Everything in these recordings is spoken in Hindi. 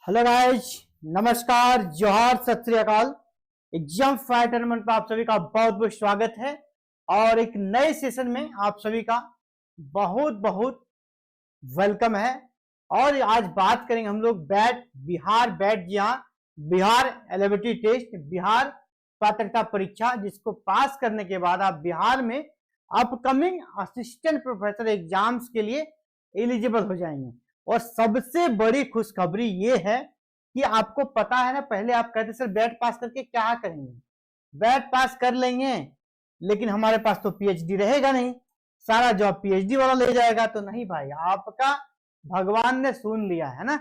हेलो गाइस, नमस्कार, जोहार, सत श्री अकाल। एग्जाम फाइट टूर्नामेंट पर आप सभी का बहुत बहुत स्वागत है और एक नए सेशन में आप सभी का बहुत बहुत वेलकम है। और आज बात करेंगे हम लोग बिहार जी हाँ, बिहार एलिजिबिलिटी टेस्ट, बिहार पात्रता परीक्षा, जिसको पास करने के बाद आप बिहार में अपकमिंग असिस्टेंट प्रोफेसर एग्जाम्स के लिए एलिजिबल हो जाएंगे। और सबसे बड़ी खुशखबरी ये है कि आपको पता है ना, पहले आप कहते सर बैट पास करके क्या करेंगे, बैट पास कर लेंगे लेकिन हमारे पास तो पीएचडी रहेगा नहीं, सारा जॉब पीएचडी वाला ले जाएगा। तो नहीं भाई, आपका भगवान ने सुन लिया है ना,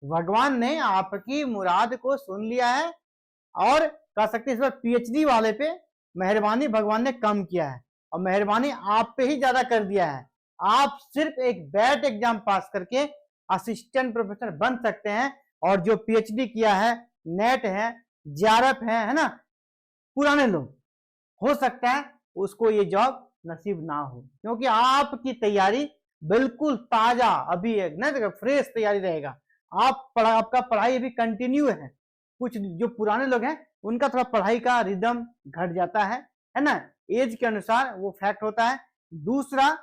भगवान ने आपकी मुराद को सुन लिया है और कह सकते हैं इस बार पीएचडी वाले पे मेहरबानी भगवान ने कम किया है और मेहरबानी आप पे ही ज्यादा कर दिया है। आप सिर्फ एक बैट एग्जाम पास करके असिस्टेंट प्रोफेसर बन सकते हैं और जो पीएचडी किया है, नेट है, जेआरएफ है ना, पुराने लोग, हो सकता है उसको ये जॉब नसीब ना हो, क्योंकि आपकी तैयारी बिल्कुल ताजा, अभी ना फ्रेश तैयारी रहेगा। आपका पढ़ाई अभी कंटिन्यू है। कुछ जो पुराने लोग हैं उनका थोड़ा पढ़ाई का रिदम घट जाता है ना, एज के अनुसार वो फैक्ट होता है। दूसरा,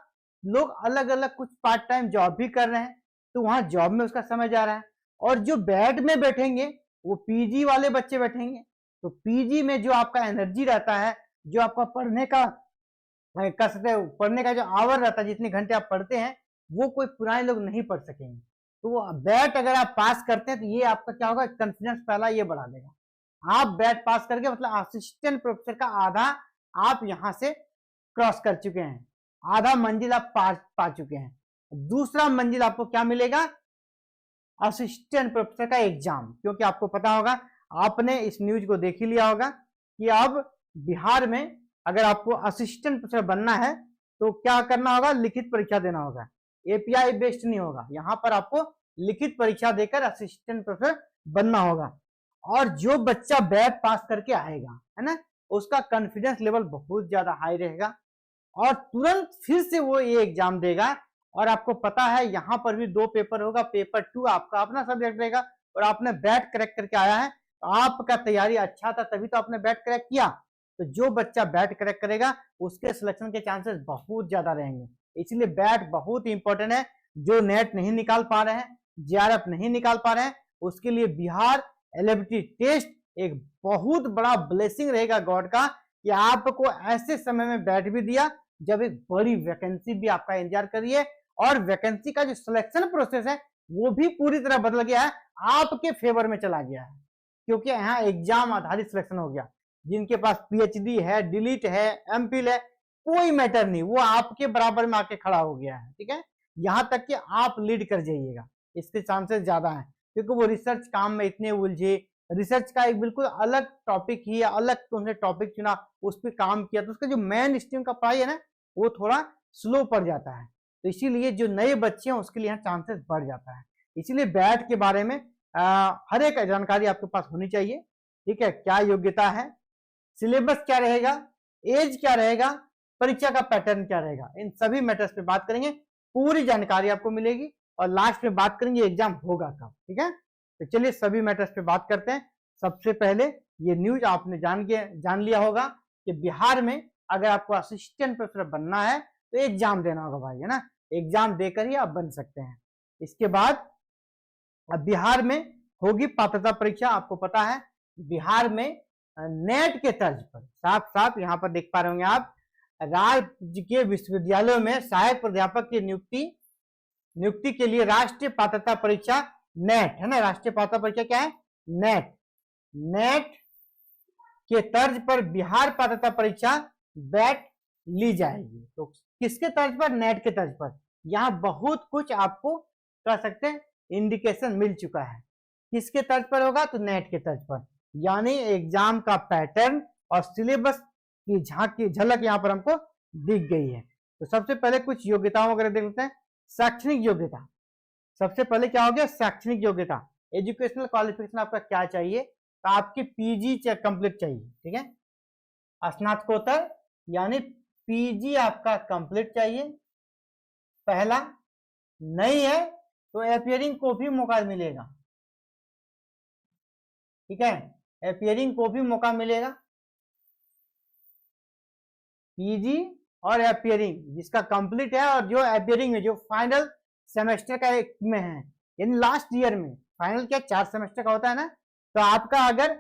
लोग अलग अलग कुछ पार्ट टाइम जॉब भी कर रहे हैं, तो वहां जॉब में उसका समय जा रहा है। और जो बैट में बैठेंगे वो पीजी वाले बच्चे बैठेंगे, तो पीजी में जो आपका एनर्जी रहता है, जो आपका पढ़ने का पढ़ने का जो आवर रहता है, जितने घंटे आप पढ़ते हैं, वो कोई पुराने लोग नहीं पढ़ सकेंगे। तो बैट अगर आप पास करते हैं तो ये आपका क्या होगा, कॉन्फिडेंस पहला ये बढ़ा देगा। आप बैट पास करके मतलब असिस्टेंट प्रोफेसर का आधा आप यहां से क्रॉस कर चुके हैं, आधा मंजिल आप पा चुके हैं। दूसरा मंजिल आपको क्या मिलेगा, असिस्टेंट प्रोफेसर का एग्जाम। क्योंकि आपको पता होगा, आपने इस न्यूज को देख ही लिया होगा कि अब बिहार में अगर आपको असिस्टेंट प्रोफेसर बनना है तो क्या करना होगा, लिखित परीक्षा देना होगा। एपीआई बेस्ड नहीं होगा, यहां पर आपको लिखित परीक्षा देकर असिस्टेंट प्रोफेसर बनना होगा। और जो बच्चा बैट पास करके आएगा है ना, उसका कॉन्फिडेंस लेवल बहुत ज्यादा हाई रहेगा और तुरंत फिर से वो ये एग्जाम देगा। और आपको पता है यहां पर भी 2 पेपर होगा, पेपर 2 आपका अपना सब्जेक्ट रहेगा और आपने बैट क्रैक करके आया है, तो आपका तैयारी अच्छा था तभी तो आपने बैट क्रैक किया। तो जो बच्चा बैट क्रैक करेगा उसके सिलेक्शन के चांसेस बहुत ज्यादा रहेंगे। इसलिए बैट बहुत इंपॉर्टेंट है। जो नेट नहीं निकाल पा रहे हैं, जेआरएफ नहीं निकाल पा रहे हैं, उसके लिए बिहार एलिजिबिलिटी टेस्ट एक बहुत बड़ा ब्लेसिंग रहेगा गॉड का, कि आपको ऐसे समय में बैट भी दिया जब एक बड़ी वैकेंसी भी आपका इंतजार करिए। और वैकेंसी का जो सिलेक्शन प्रोसेस है वो भी पूरी तरह बदल गया है, आपके फेवर में चला गया है, क्योंकि यहाँ एग्जाम आधारित सिलेक्शन हो गया। जिनके पास पीएचडी है, डिलीट है, एमफिल है, कोई मैटर नहीं, वो आपके बराबर में आके खड़ा हो गया है। ठीक है, यहां तक कि आप लीड कर जाइएगा, इसके चांसेस ज्यादा है, क्योंकि वो रिसर्च काम में इतने उलझे, रिसर्च का एक बिल्कुल अलग टॉपिक ही, अलग तुमने टॉपिक चुना, उस पर काम किया, तो उसका जो मेन स्ट्रीम का पढ़ाई है ना, वो थोड़ा स्लो पड़ जाता है। तो इसीलिए जो नए बच्चे हैं उसके लिए चांसेस बढ़ जाता है। इसीलिए बैट के बारे में हर एक जानकारी आपके पास होनी चाहिए। ठीक है, क्या योग्यता है, सिलेबस क्या रहेगा, एज क्या रहेगा, परीक्षा का पैटर्न क्या रहेगा, इन सभी मैटर्स पे बात करेंगे। पूरी जानकारी आपको मिलेगी और लास्ट में बात करेंगे एग्जाम होगा कब। ठीक है, तो चलिए सभी मैटर्स पे बात करते हैं। सबसे पहले ये न्यूज आपने जान लिया होगा कि बिहार में अगर आपको असिस्टेंट प्रोफेसर बनना है तो एग्जाम देना होगा भाई, है ना, एग्जाम देकर ही आप बन सकते हैं। इसके बाद अब बिहार में होगी पात्रता परीक्षा। आपको पता है बिहार में नेट के तर्ज पर, साफ साफ यहाँ पर देख पा रहे होंगे आप, राज्य के विश्वविद्यालयों में सहायक प्राध्यापक की नियुक्ति के लिए राष्ट्रीय पात्रता परीक्षा नेट, है ना, राष्ट्रीय पात्रता परीक्षा क्या है, नेट के तर्ज पर बिहार पात्रता परीक्षा बैट ली जाएगी। तो किसके तर्ज पर, नेट के तर्ज पर। यहां बहुत कुछ आपको कह सकते हैं इंडिकेशन मिल चुका है। किसके तर्ज पर होगा, तो नेट के तर्ज पर, यानी एग्जाम का पैटर्न और सिलेबस की झलक यहां पर हमको दिख गई है। तो सबसे पहले कुछ योग्यताओं वगैरह देख लेते हैं। शैक्षणिक योग्यता, सबसे पहले क्या हो गया, शैक्षणिक योग्यता, एजुकेशनल क्वालिफिकेशन आपका क्या चाहिए, तो आपकी पीजी कंप्लीट चाहिए। ठीक है, स्नातकोत्तर यानी पीजी आपका कंप्लीट चाहिए, पहला। नहीं है तो अपियरिंग को भी मौका मिलेगा, ठीक है, अपियरिंग को भी मौका मिलेगा। पीजी और अपियरिंग जिसका कंप्लीट है और जो अपियरिंग में जो फाइनल सेमेस्टर का में है, यानी लास्ट ईयर में, फाइनल क्या 4 सेमेस्टर का होता है ना, तो आपका अगर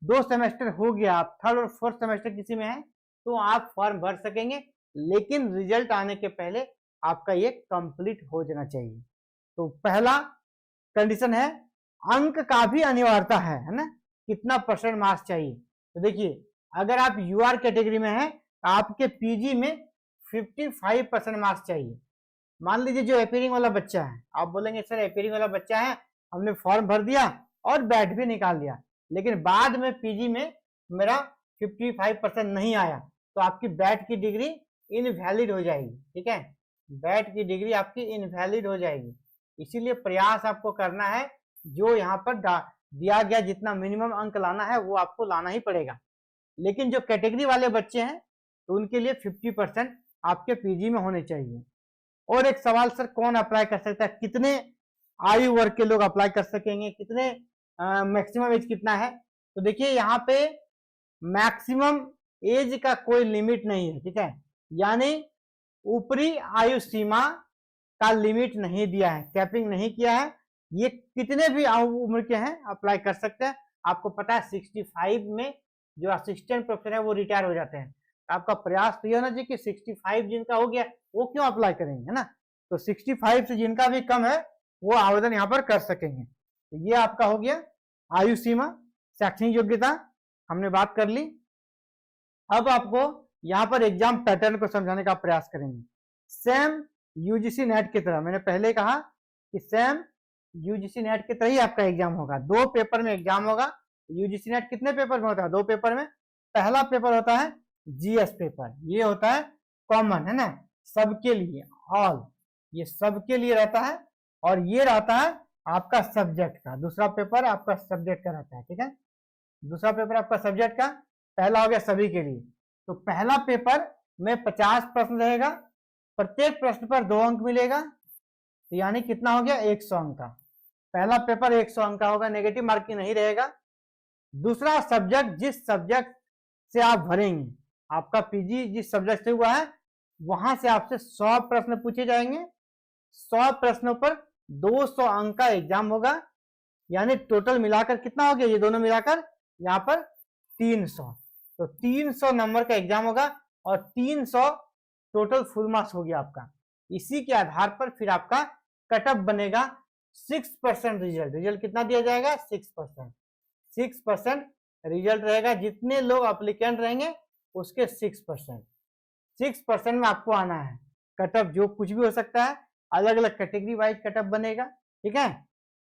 2 सेमेस्टर हो गया, आप 3rd और 4th सेमेस्टर किसी में है तो आप फॉर्म भर सकेंगे, लेकिन रिजल्ट आने के पहले आपका ये कंप्लीट हो जाना चाहिए। तो पहला कंडीशन है अंक का भी अनिवार्यता है ना, कितना % मार्क्स चाहिए। तो देखिए अगर आप यूआर कैटेगरी में है तो आपके पीजी में 55% मार्क्स चाहिए। मान लीजिए जो अपियरिंग वाला बच्चा है, आप बोलेंगे सर अपियरिंग वाला बच्चा है, हमने फॉर्म भर दिया और बैट भी निकाल दिया, लेकिन बाद में पीजी में मेरा 55% नहीं आया, तो आपकी बैट की डिग्री इनवैलिड हो जाएगी। ठीक है, बैट की डिग्री आपकी इनवैलिड हो जाएगी। इसीलिए प्रयास आपको करना है, जो यहाँ पर दिया गया जितना मिनिमम अंक लाना है वो आपको लाना ही पड़ेगा। लेकिन जो कैटेगरी वाले बच्चे हैं तो उनके लिए 50% आपके पीजी में होने चाहिए। और एक सवाल, सर कौन अप्लाई कर सकता है, कितने आयु वर्ग के लोग अप्लाई कर सकेंगे, कितने मैक्सिमम एज कितना है? तो देखिए यहाँ पे मैक्सिमम एज का कोई लिमिट नहीं है। ठीक है, यानी ऊपरी आयु सीमा का लिमिट नहीं दिया है, कैपिंग नहीं किया है, ये कितने भी उम्र के हैं अप्लाई कर सकते हैं। आपको पता है 65 में जो असिस्टेंट प्रोफेसर है वो रिटायर हो जाते हैं। आपका प्रयास तो ये होना चाहिए कि 65 जिनका हो गया वो क्यों अप्लाई करेंगे, है ना। तो 65 से जिनका भी कम है वो आवेदन यहाँ पर कर सकेंगे। तो ये आपका हो गया आयु सीमा, शैक्षणिक योग्यता हमने बात कर ली। अब आपको यहाँ पर एग्जाम पैटर्न को समझाने का प्रयास करेंगे। सेम यूजीसी नेट की तरह, मैंने पहले कहा कि सेम यूजीसी नेट की तरह ही आपका एग्जाम होगा। 2 पेपर में एग्जाम होगा। यूजीसी नेट कितने पेपर में होता है? 2 पेपर में। पहला पेपर होता है जीएस पेपर, ये होता है कॉमन, है ना, सबके लिए, ऑल, ये सबके लिए रहता है। और ये रहता है आपका सब्जेक्ट का। दूसरा पेपर आपका सब्जेक्ट का रहता है। ठीक है, दूसरा पेपर आपका सब्जेक्ट का, पहला हो गया सभी के लिए। तो पहला पेपर में 50 प्रश्न रहेगा, प्रत्येक प्रश्न पर 2 अंक मिलेगा, तो यानी कितना हो गया 100 अंक का। पहला पेपर 100 अंक का होगा, नेगेटिव मार्किंग नहीं रहेगा। दूसरा सब्जेक्ट, जिस सब्जेक्ट से आप भरेंगे, आपका पीजी जिस सब्जेक्ट से हुआ है वहां से आपसे 100 प्रश्न पूछे जाएंगे। 100 प्रश्नों पर 200 अंक का एग्जाम होगा, यानी टोटल मिलाकर कितना हो गया, ये दोनों मिलाकर यहाँ पर 300। तो 300 नंबर का एग्जाम होगा और 300 टोटल फुल मार्क्स हो गया आपका। इसी के आधार पर फिर आपका कटअप बनेगा 6% रिजल्ट। रिजल्ट कितना दिया जाएगा? 6%। 6% रिजल्ट रहेगा, जितने लोग एप्लीकेंट रहेंगे उसके 6%। 6% में आपको आना है। कटअप जो कुछ भी हो सकता है, अलग अलग कैटेगरी वाइज कटअप बनेगा। ठीक है,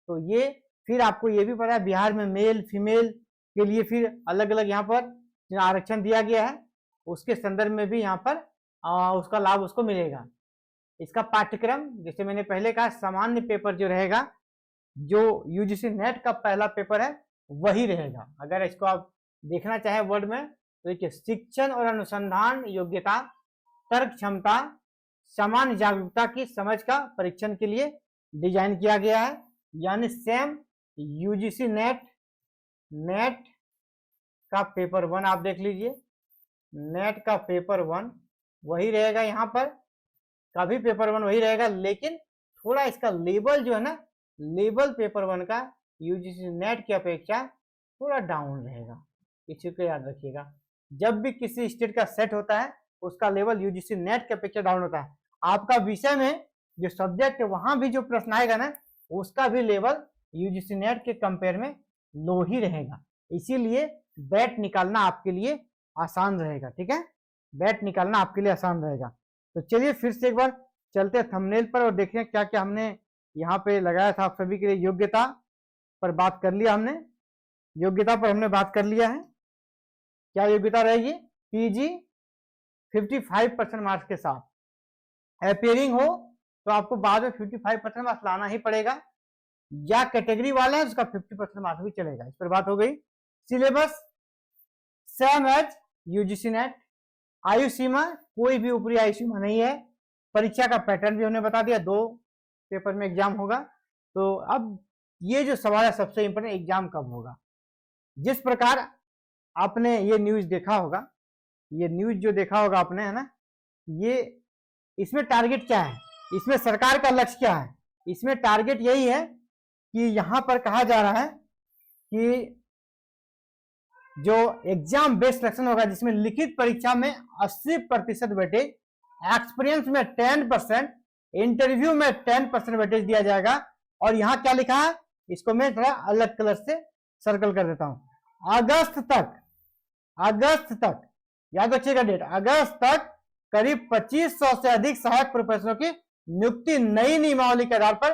तो ये फिर आपको ये भी पता है बिहार में मेल फीमेल के लिए फिर अलग अलग यहाँ पर आरक्षण दिया गया है, उसके संदर्भ में भी यहाँ पर उसका लाभ उसको मिलेगा। इसका पाठ्यक्रम जैसे मैंने पहले कहा, सामान्य पेपर जो रहेगा, जो यूजीसी नेट का पहला पेपर है वही रहेगा। अगर इसको आप देखना चाहे वर्ड में तो देखिए, शिक्षण और अनुसंधान योग्यता, तर्क क्षमता, सामान्य जागरूकता की समझ का परीक्षण के लिए डिजाइन किया गया है। यानी सेम यूजीसी नेट का पेपर 1 आप देख लीजिए, नेट का पेपर 1 वही रहेगा, यहाँ पर का भी पेपर 1 वही रहेगा, लेकिन थोड़ा इसका लेवल जो है ना, लेवल पेपर 1 का यूजीसी नेट की अपेक्षा थोड़ा डाउन रहेगा। इसी को याद रखिएगा, जब भी किसी स्टेट का सेट होता है उसका लेवल यूजीसी नेट की अपेक्षा डाउन होता है। आपका विषय में जो सब्जेक्ट है वहां भी जो प्रश्न आएगा ना, उसका भी लेवल यूजीसी नेट के कंपेयर में लो ही रहेगा। इसीलिए बैट निकालना आपके लिए आसान रहेगा। ठीक है, बैट निकालना आपके लिए आसान रहेगा। तो चलिए फिर से एक बार चलते हैं थंबनेल पर और देखें क्या क्या हमने यहाँ पे लगाया था आप सभी के लिए। योग्यता पर बात कर लिया हमने, योग्यता पर हमने बात कर लिया है। क्या योग्यता रहेगी? पीजी 55% मार्क्स के साथ। अपियरिंग हो तो आपको बाद में 55% मार्क्स लाना ही पड़ेगा, या कैटेगरी वाले हैं उसका 50% मार्क्स भी चलेगा। इस पर बात हो गई। Syllabus same as UGC NET. आयु सीमा कोई भी ऊपरी आयु सीमा नहीं है। परीक्षा का पैटर्न भी हमने बता दिया, 2 पेपर में एग्जाम होगा। तो अब ये जो सवाल है सबसे इंपॉर्टेंट, एग्जाम कब होगा? जिस प्रकार आपने ये न्यूज देखा होगा, ये न्यूज जो देखा होगा आपने, है ना, ये इसमें टारगेट क्या है, इसमें सरकार का लक्ष्य क्या है? इसमें टारगेट यही है कि यहां पर कहा जा रहा है कि जो एग्जाम बेस्ड सिलेक्शन होगा, जिसमें लिखित परीक्षा में 80% वेटेज, एक्सपीरियंस में 10%, इंटरव्यू में 10% वेटेज दिया जाएगा। और यहां क्या लिखा है, इसको मैं थोड़ा अलग कलर से सर्कल कर देता हूं। अगस्त तक याद रखिएगा डेट, अगस्त तक करीब 2500 से अधिक सहायक प्रोफेसरों की नियुक्ति नई नियमावली के आधार पर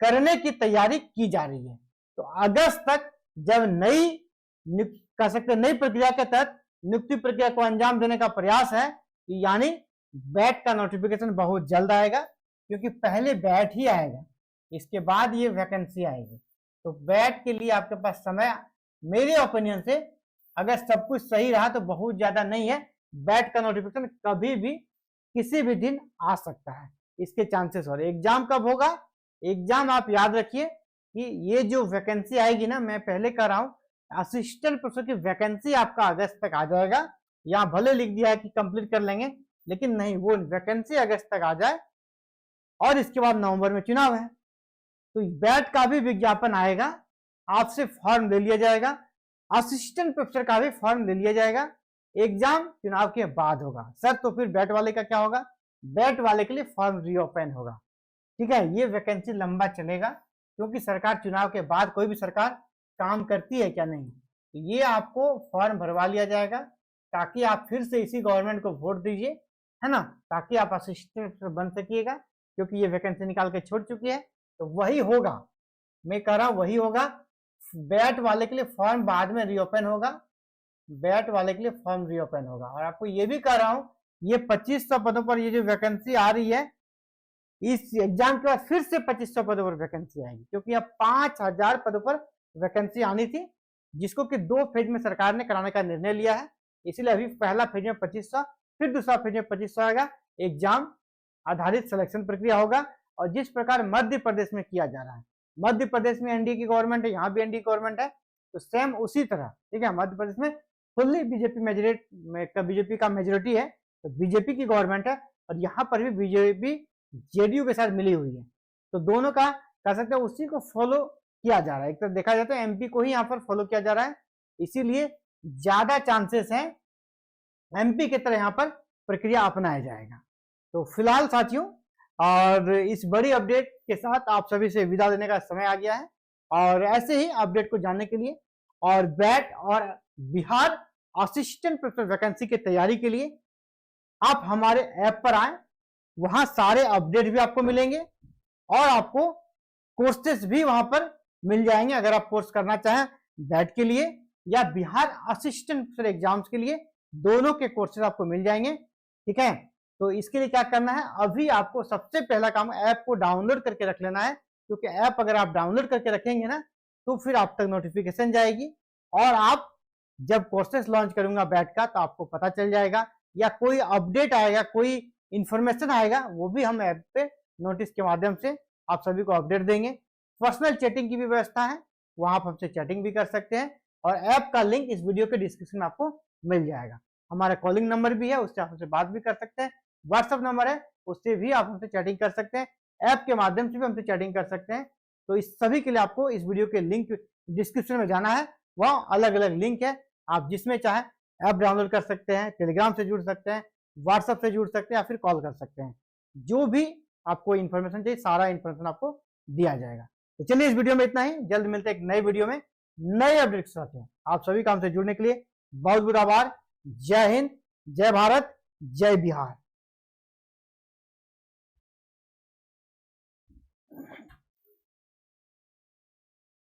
करने की तैयारी की जा रही है। तो अगस्त तक जब नई कह सकते हैं नई प्रक्रिया के तहत नियुक्ति प्रक्रिया को अंजाम देने का प्रयास है, यानी बैट का नोटिफिकेशन बहुत जल्द आएगा, क्योंकि पहले बैट ही आएगा, इसके बाद ये वैकेंसी आएगी। तो बैट के लिए आपके पास समय, मेरे ओपिनियन से अगर सब कुछ सही रहा तो बहुत ज्यादा नहीं है। बैट का नोटिफिकेशन कभी भी किसी भी दिन आ सकता है, इसके चांसेस हो रहे। एग्जाम कब होगा? एग्जाम आप याद रखिए कि ये जो वैकेंसी आएगी ना, मैं पहले कह रहा हूं, असिस्टेंट प्रोफेसर की वैकेंसी आपका अगस्त तक आ जाएगा। यहाँ भले लिख दिया है कि कंप्लीट कर लेंगे, लेकिन नहीं, वो वैकेंसी अगस्त तक आ जाए और इसके बाद नवंबर में चुनाव है, तो बैट का भी विज्ञापन आएगा, आपसे फॉर्म ले लिया जाएगा, असिस्टेंट प्रोफेसर का भी फॉर्म ले लिया जाएगा। एग्जाम चुनाव के बाद होगा सर। तो फिर बैट वाले का क्या होगा? बैट वाले के लिए फॉर्म रीओपन होगा। ठीक है, ये वैकेंसी लंबा चलेगा, क्योंकि सरकार चुनाव के बाद कोई भी सरकार काम करती है क्या? नहीं। तो ये आपको फॉर्म भरवा लिया जाएगा ताकि आप फिर से इसी गवर्नमेंट को वोट दीजिए, है ना, ताकि आप असिस्टेंट बन सकिएगा, क्योंकि ये वैकेंसी निकाल के छोड़ चुकी है। तो वही होगा, मैं कह रहा हूं वही होगा। बैट वाले के लिए फॉर्म बाद में रीओपन होगा, बैट वाले के लिए फॉर्म रीओपन होगा। और आपको ये भी कह रहा हूं, ये 2500 पदों पर ये जो वैकेंसी आ रही है, इस एग्जाम के बाद फिर से 2500 पदों पर वैकेंसी आएगी, क्योंकि अब 5000 पदों पर वैकेंसी आनी थी, जिसको कि 2 फेज में सरकार ने कराने का निर्णय लिया है। इसलिए अभी पहला फेज में 2500, फिर दूसरा फेज में 2500 आएगा। एग्जाम आधारित सिलेक्शन प्रक्रिया होगा। और जिस प्रकार मध्य प्रदेश में किया जा रहा है, मध्य प्रदेश में एनडीए की गवर्नमेंट है, यहाँ भी एनडीए गवर्नमेंट है, तो सेम उसी तरह, ठीक है, मध्य प्रदेश में फुल्ली बीजेपी का मेजोरिटी है, तो बीजेपी की गवर्नमेंट है, और यहाँ पर भी बीजेपी जेडीयू के साथ मिली हुई है। तो दोनों का कह सकते हैं उसी को फॉलो किया जा रहा है। एक तरह देखा जाता है एमपी को ही यहाँ पर फॉलो किया जा रहा है, इसीलिए ज्यादा चांसेस हैं एमपी की तरह यहाँ पर प्रक्रिया अपनाया जाएगा। तो फिलहाल साथियों, और इस बड़ी अपडेट के साथ आप सभी से विदा लेने का समय आ गया है। और ऐसे ही अपडेट को जानने के लिए और बैट और बिहार असिस्टेंट प्रोफेसर वैकेंसी की तैयारी के लिए आप हमारे ऐप पर आए, वहां सारे अपडेट भी आपको मिलेंगे और आपको कोर्सेस भी वहां पर मिल जाएंगे। अगर आप कोर्स करना चाहें बैट के लिए या बिहार असिस्टेंट प्रोफेसर एग्जाम्स के लिए, दोनों के कोर्सेज आपको मिल जाएंगे। ठीक है, तो इसके लिए क्या करना है, अभी आपको सबसे पहला काम ऐप को डाउनलोड करके रख लेना है, क्योंकि ऐप अगर आप डाउनलोड करके रखेंगे ना, तो फिर आप तक नोटिफिकेशन जाएगी और आप जब कोर्सेस लॉन्च करूंगा बैट का, तो आपको पता चल जाएगा, या कोई अपडेट आएगा, कोई इंफॉर्मेशन आएगा, वो भी हम ऐप पे नोटिस के माध्यम से आप सभी को अपडेट देंगे। पर्सनल चैटिंग की भी व्यवस्था है, वहां आप हमसे चैटिंग भी कर सकते हैं, और ऐप का लिंक इस वीडियो के डिस्क्रिप्शन में आपको मिल जाएगा। हमारा कॉलिंग नंबर भी है, उससे आप हमसे बात भी कर सकते हैं। व्हाट्सएप नंबर है, उससे भी आप हमसे चैटिंग कर सकते हैं, ऐप के माध्यम से भी हमसे चैटिंग कर सकते हैं। तो इस सभी के लिए आपको इस वीडियो के लिंक डिस्क्रिप्शन में जाना है, वहाँ अलग अलग लिंक है, आप जिसमें चाहे ऐप डाउनलोड कर सकते हैं, टेलीग्राम से जुड़ सकते हैं, व्हाट्सएप से जुड़ सकते हैं, या फिर कॉल कर सकते हैं। जो भी आपको इन्फॉर्मेशन चाहिए, सारा इन्फॉर्मेशन आपको दिया जाएगा। तो चलिए, इस वीडियो में इतना ही, जल्द मिलते हैं एक नई वीडियो में नए अपडेट के साथ। आप सभी का हमसे जुड़ने के लिए बहुत बहुत आभार। जय हिंद, जय भारत, जय बिहार।